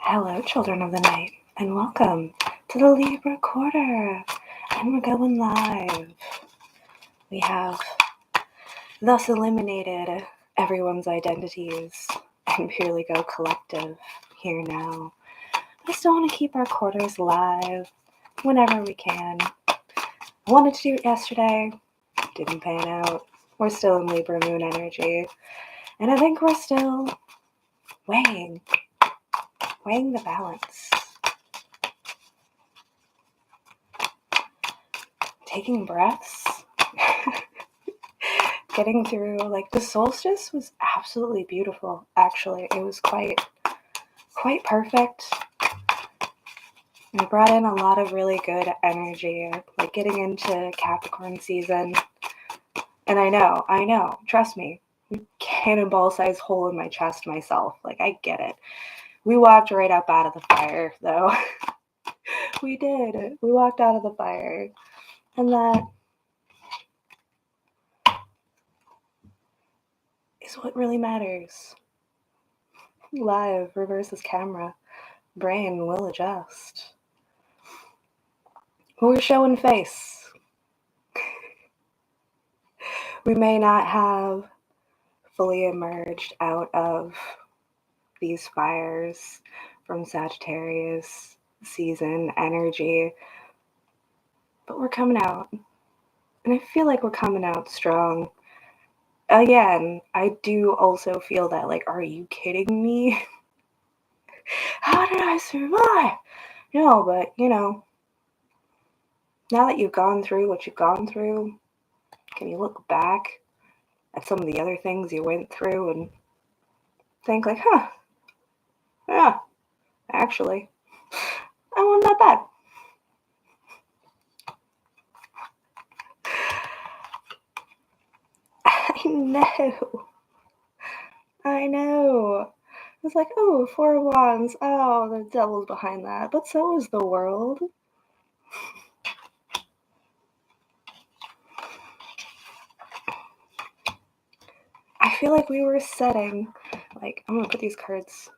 Hello, children of the night, and welcome to the Libra quarter. And we're going live. We have thus eliminated everyone's identities and purely go collective here now. I still want to keep our quarters live whenever we can. I wanted to do it yesterday, didn't pan out. We're still in Libra moon energy, and I think we're still weighing the balance. Taking breaths. Getting through, the solstice was absolutely beautiful, actually. It was quite perfect. And it brought in a lot of really good energy, getting into Capricorn season. And I know, trust me, cannonball-sized hole in my chest myself. I get it. We walked right up out of the fire, though. We did. We walked out of the fire. And that is what really matters. Live reverses camera. Brain will adjust. We're showing face. We may not have fully emerged out of these fires from Sagittarius season energy, but we're coming out. And I feel like we're coming out strong. Again, I do also feel that, are you kidding me? How did I survive? No, but, now that you've gone through what you've gone through, can you look back at some of the other things you went through and think yeah, actually, I wasn't that bad. I know. It's like, oh, 4 of Wands. Oh, the devil's behind that. But so is the world. I feel like we were setting, I'm going to put these cards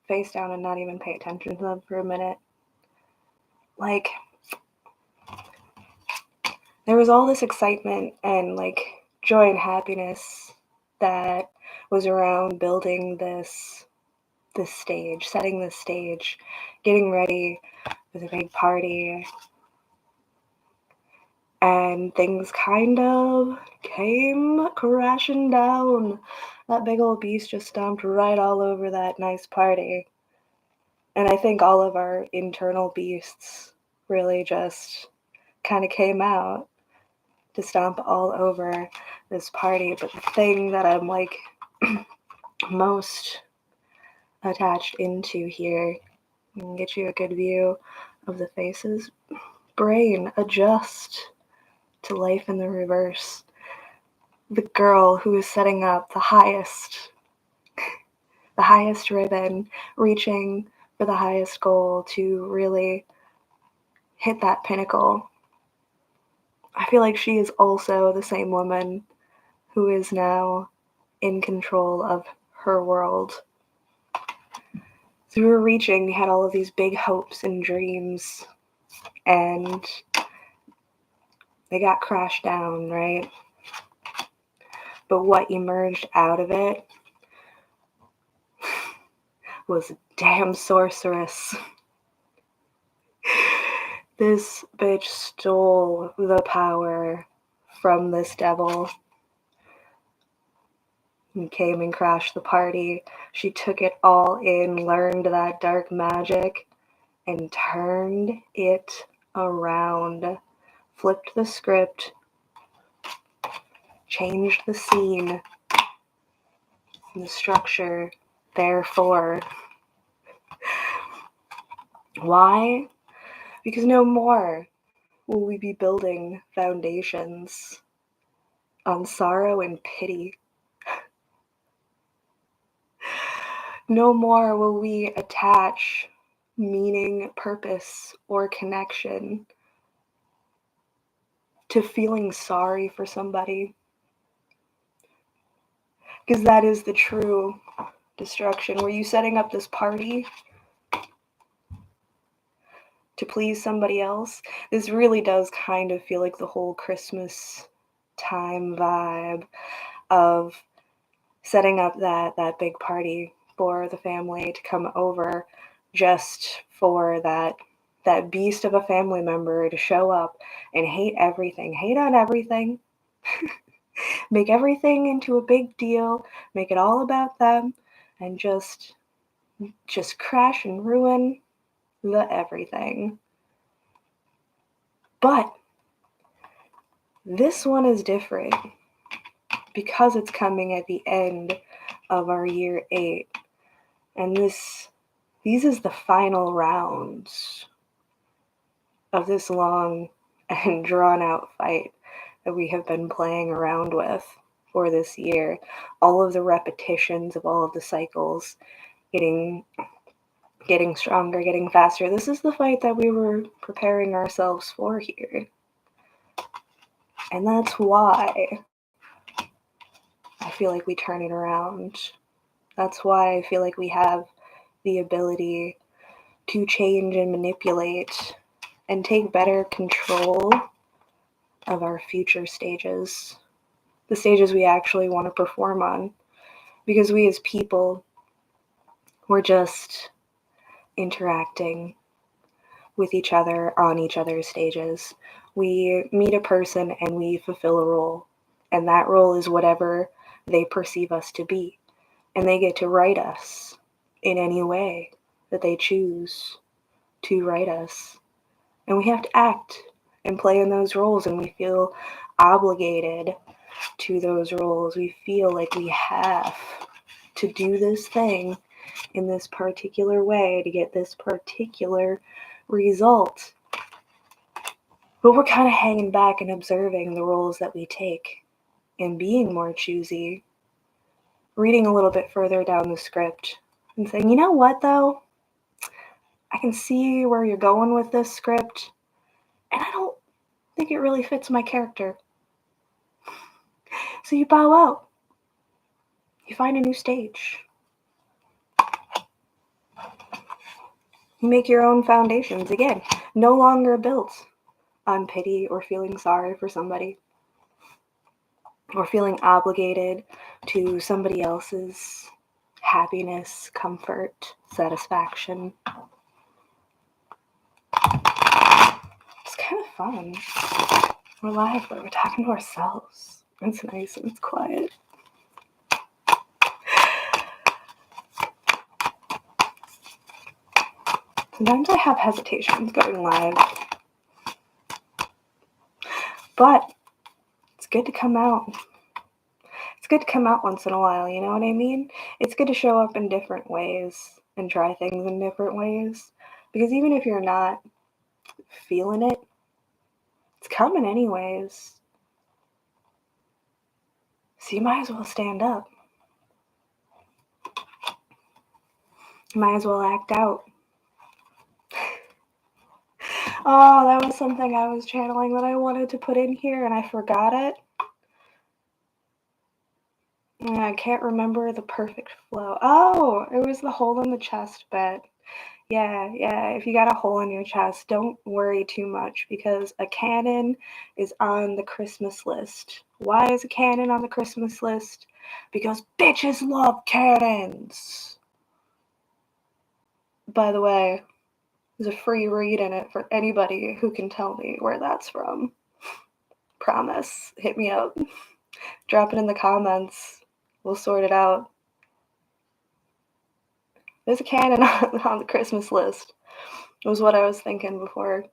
face down and not even pay attention to them for a minute. There was all this excitement and, joy and happiness that was around building this stage, setting this stage, getting ready for the big party. And things kind of came crashing down. That big old beast just stomped right all over that nice party. And I think all of our internal beasts really just kind of came out to stomp all over this party. But the thing that I'm most attached into here, and get you a good view of the faces. Brain, adjust to life in the reverse. The girl who is setting up the highest ribbon, reaching for the highest goal to really hit that pinnacle. I feel like she is also the same woman who is now in control of her world. So we were reaching, we had all of these big hopes and dreams, and they got crashed down, right? But what emerged out of it was a damn sorceress. This bitch stole the power from this devil. He came and crashed the party. She took it all in, learned that dark magic, and turned it around. Flipped the script, changed the scene, and the structure, therefore. Why? Because no more will we be building foundations on sorrow and pity. No more will we attach meaning, purpose, or connection to feeling sorry for somebody. Because that is the true destruction. Were you setting up this party to please somebody else. This really does kind of feel like the whole Christmas time vibe of setting up that big party for the family to come over just for that beast of a family member to show up and hate everything, hate on everything, make everything into a big deal, make it all about them, and just crash and ruin the everything. But this one is different because it's coming at the end of our year 8. And these is the final rounds of this long and drawn out fight that we have been playing around with for this year. All of the repetitions of all of the cycles, getting stronger, getting faster. This is the fight that we were preparing ourselves for here. And that's why I feel like we turn it around. That's why I feel like we have the ability to change and manipulate and take better control of our future stages, the stages we actually want to perform on. Because we as people, we're just interacting with each other on each other's stages. We meet a person and we fulfill a role, and that role is whatever they perceive us to be, and they get to write us in any way that they choose to write us. And we have to act and play in those roles, and we feel obligated to those roles. We feel like we have to do this thing in this particular way to get this particular result. But we're kind of hanging back and observing the roles that we take and being more choosy, reading a little bit further down the script and saying, you know what though? I can see where you're going with this script, and I don't think it really fits my character. So you bow out. You find a new stage. You make your own foundations. Again, no longer built on pity or feeling sorry for somebody or feeling obligated to somebody else's happiness, comfort, satisfaction. It's kind of fun. We're live, but we're talking to ourselves. It's nice and it's quiet. Sometimes I have hesitations going live, but it's good to come out. It's good to come out once in a while, you know what I mean? It's good to show up in different ways and try things in different ways, because even if you're not feeling it, it's coming anyways. So you might as well stand up. You might as well act out. Oh, that was something I was channeling that I wanted to put in here and I forgot it. And I can't remember the perfect flow. Oh, it was the hole in the chest bit. Yeah. If you got a hole in your chest, don't worry too much, because a cannon is on the Christmas list. Why is a cannon on the Christmas list? Because bitches love cannons. By the way, there's a free read in it for anybody who can tell me where that's from. Promise. Hit me up. Drop it in the comments. We'll sort it out. There's a cannon on the Christmas list. It was what I was thinking before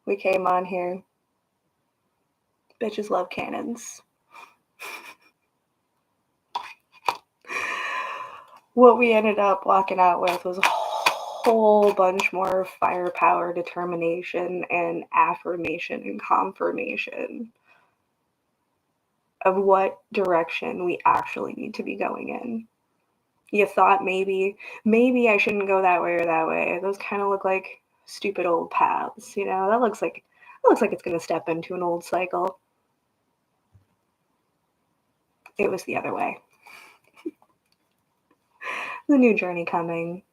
we came on here. Bitches love cannons. What we ended up walking out with was a whole bunch more firepower, determination, and affirmation and confirmation of what direction we actually need to be going in. You thought maybe I shouldn't go that way or that way. Those kind of look like stupid old paths, you know? That looks like it's going to step into an old cycle. It was the other way. The new journey coming.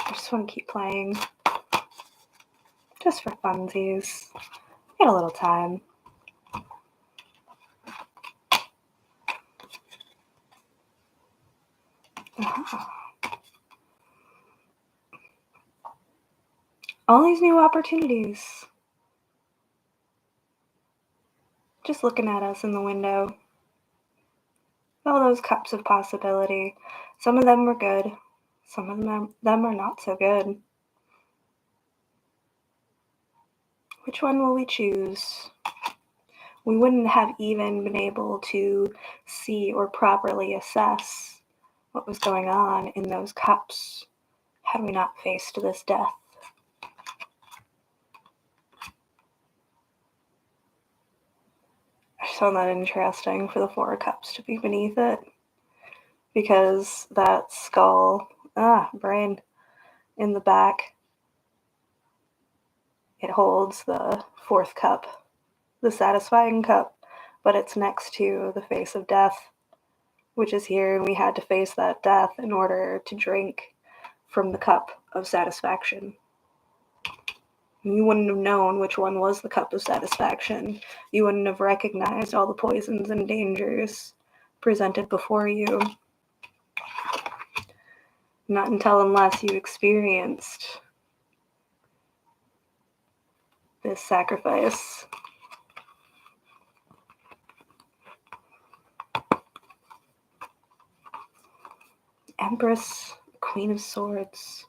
I just want to keep playing. Just for funsies. Get a little time. All these new opportunities. Just looking at us in the window. All those cups of possibility. Some of them were good. Some of them are not so good. Which one will we choose? We wouldn't have even been able to see or properly assess what was going on in those cups had we not faced this death. I found that interesting for the Four of Cups to be beneath it, because that skull, brain in the back, it holds the fourth cup, the satisfying cup, but it's next to the face of death, which is here, and we had to face that death in order to drink from the cup of satisfaction. You wouldn't have known which one was the cup of satisfaction. You wouldn't have recognized all the poisons and dangers presented before you. Not unless you experienced this sacrifice. Empress, Queen of Swords,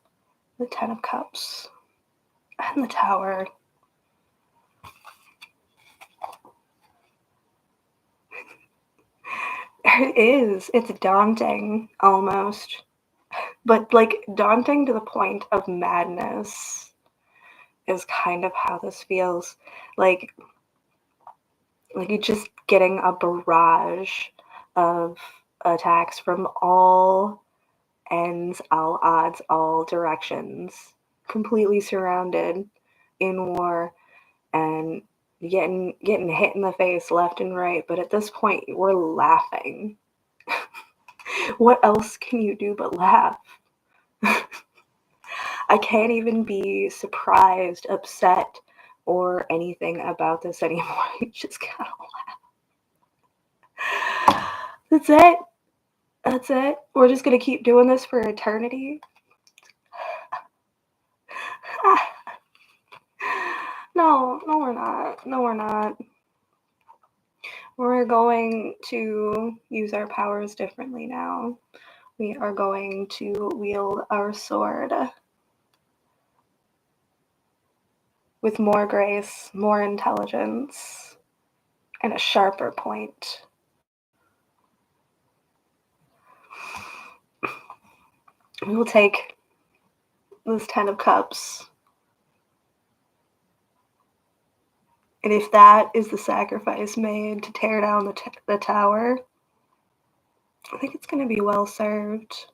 the Ten of Cups, and the Tower. It is. It's daunting, almost. But, daunting to the point of madness is kind of how this feels. Like you're just getting a barrage of attacks from all ends, all odds, all directions, completely surrounded in war, and getting hit in the face left and right. But at this point, we're laughing. What else can you do but laugh? I can't even be surprised, upset, or anything about this anymore. You just gotta laugh. That's it. That's it. We're just gonna keep doing this for eternity. No, we're not. No, we're not. We're going to use our powers differently now. We are going to wield our sword with more grace, more intelligence, and a sharper point. We will take this Ten of Cups, and if that is the sacrifice made to tear down the tower, I think it's going to be well served.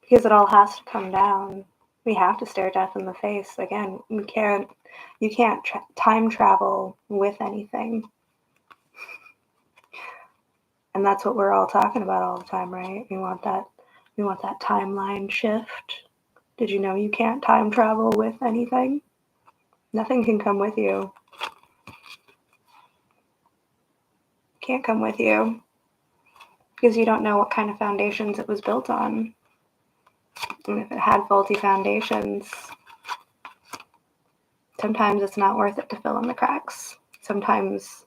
Because it all has to come down. We have to stare death in the face. Again, you can't time travel with anything. And that's what we're all talking about all the time, right? We want that timeline shift. Did you know you can't time travel with anything? Nothing can come with you. Can't come with you. Because you don't know what kind of foundations it was built on. And if it had faulty foundations, sometimes it's not worth it to fill in the cracks. Sometimes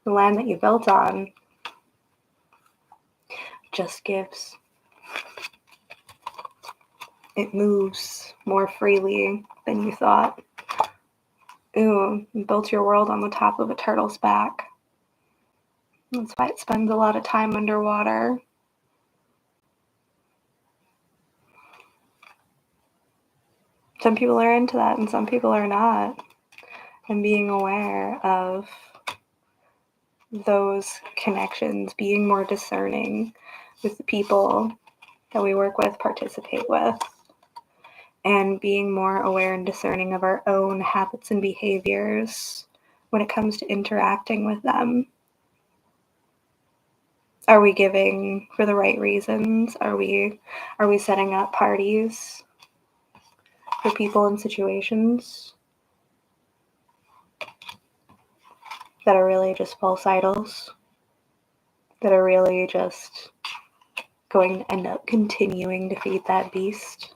the land that you built on just gives. It moves more freely than you thought. Ooh, you built your world on the top of a turtle's back. That's why it spends a lot of time underwater. Some people are into that and some people are not. And being aware of those connections, being more discerning with the people that we work with, participate with, and being more aware and discerning of our own habits and behaviors when it comes to interacting with them? Are we giving for the right reasons? Are we setting up parties for people in situations that are really just false idols? That are really just going to end up continuing to feed that beast?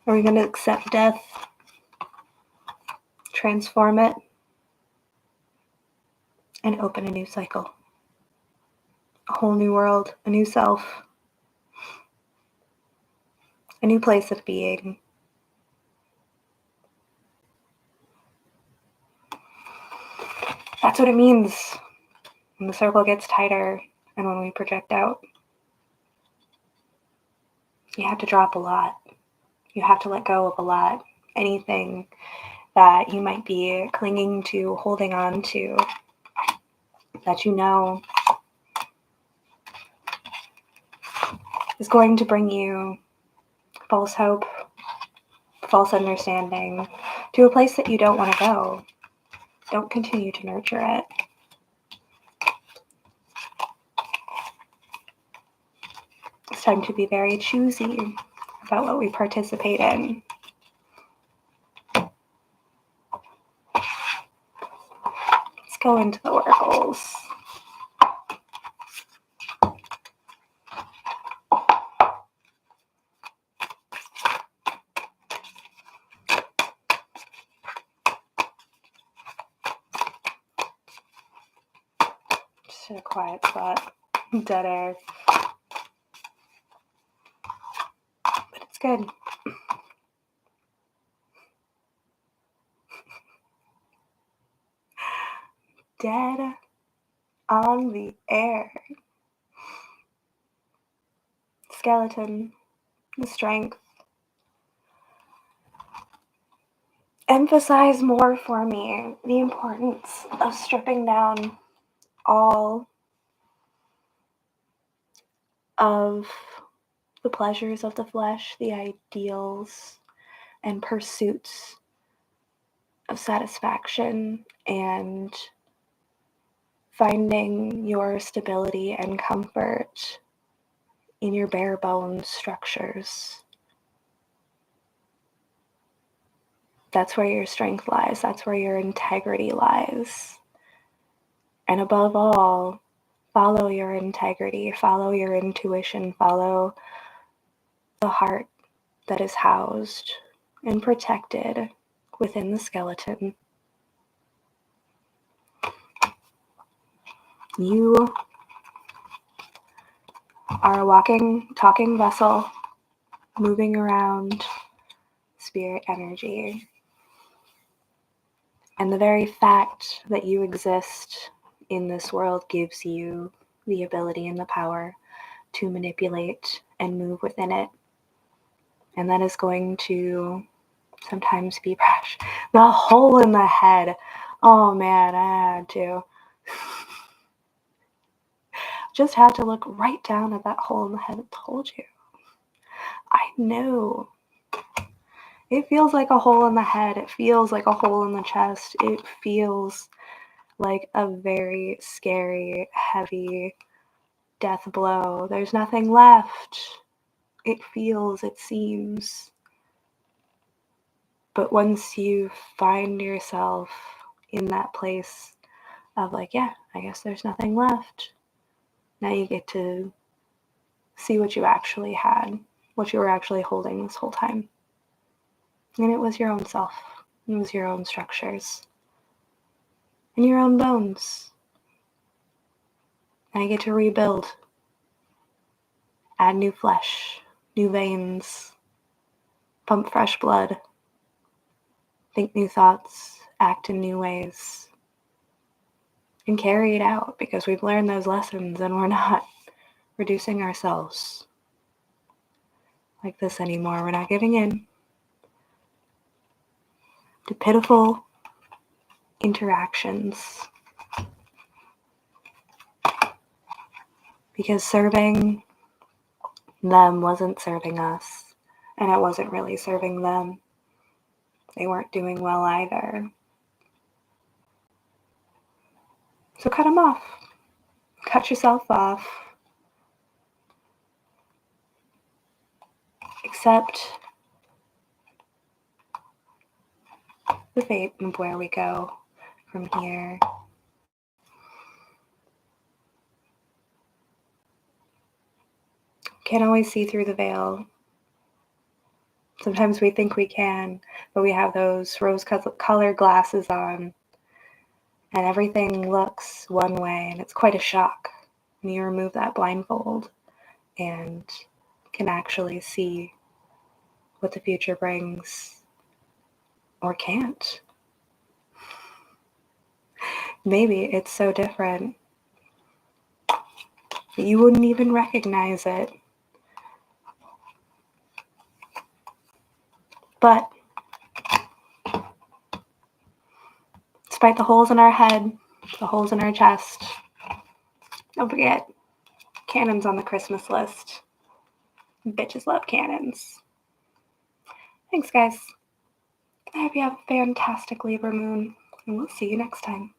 Are we going to accept death, transform it, and open a new cycle? A whole new world, a new self, a new place of being. That's what it means when the circle gets tighter and when we project out. You have to drop a lot. You have to let go of a lot. Anything that you might be clinging to, holding on to, that you know is going to bring you false hope, false understanding, to a place that you don't want to go. Don't continue to nurture it. It's time to be very choosy about what we participate in. Let's go into the oracles. Just in a quiet spot. Dead air. But it's good. Dead on the air. Skeleton. The strength. Emphasize more for me the importance of stripping down all of the pleasures of the flesh, the ideals and pursuits of satisfaction, and finding your stability and comfort in your bare bones structures. That's where your strength lies. That's where your integrity lies. And above all, follow your integrity, follow your intuition, follow the heart that is housed and protected within the skeleton. You are a walking, talking vessel, moving around spirit energy. And the very fact that you exist in this world gives you the ability and the power to manipulate and move within it. And that is going to sometimes be brash. The hole in the head. Oh man, I had to. Just had to look right down at that hole in the head and told you. I know. It feels like a hole in the head. It feels like a hole in the chest. It feels like a very scary, heavy death blow. There's nothing left. It feels, it seems. But once you find yourself in that place of like, yeah, I guess there's nothing left. Now you get to see what you actually had, what you were actually holding this whole time. And it was your own self. It was your own structures. And your own bones. And I get to rebuild. Add new flesh, new veins, pump fresh blood, think new thoughts, act in new ways, and carry it out because we've learned those lessons and we're not reducing ourselves like this anymore. We're not giving in to pitiful interactions because serving them wasn't serving us, and it wasn't really serving them. They weren't doing well either. So cut them off. Cut yourself off. Accept the fate of where we go from here. Can't always see through the veil. Sometimes we think we can, but we have those rose-colored glasses on, and everything looks one way, and it's quite a shock when you remove that blindfold and can actually see what the future brings, or can't. Maybe it's so different that you wouldn't even recognize it. But despite the holes in our head, the holes in our chest, don't forget, cannons on the Christmas list. Bitches love cannons. Thanks, guys. I hope you have a fantastic Libra moon, and we'll see you next time.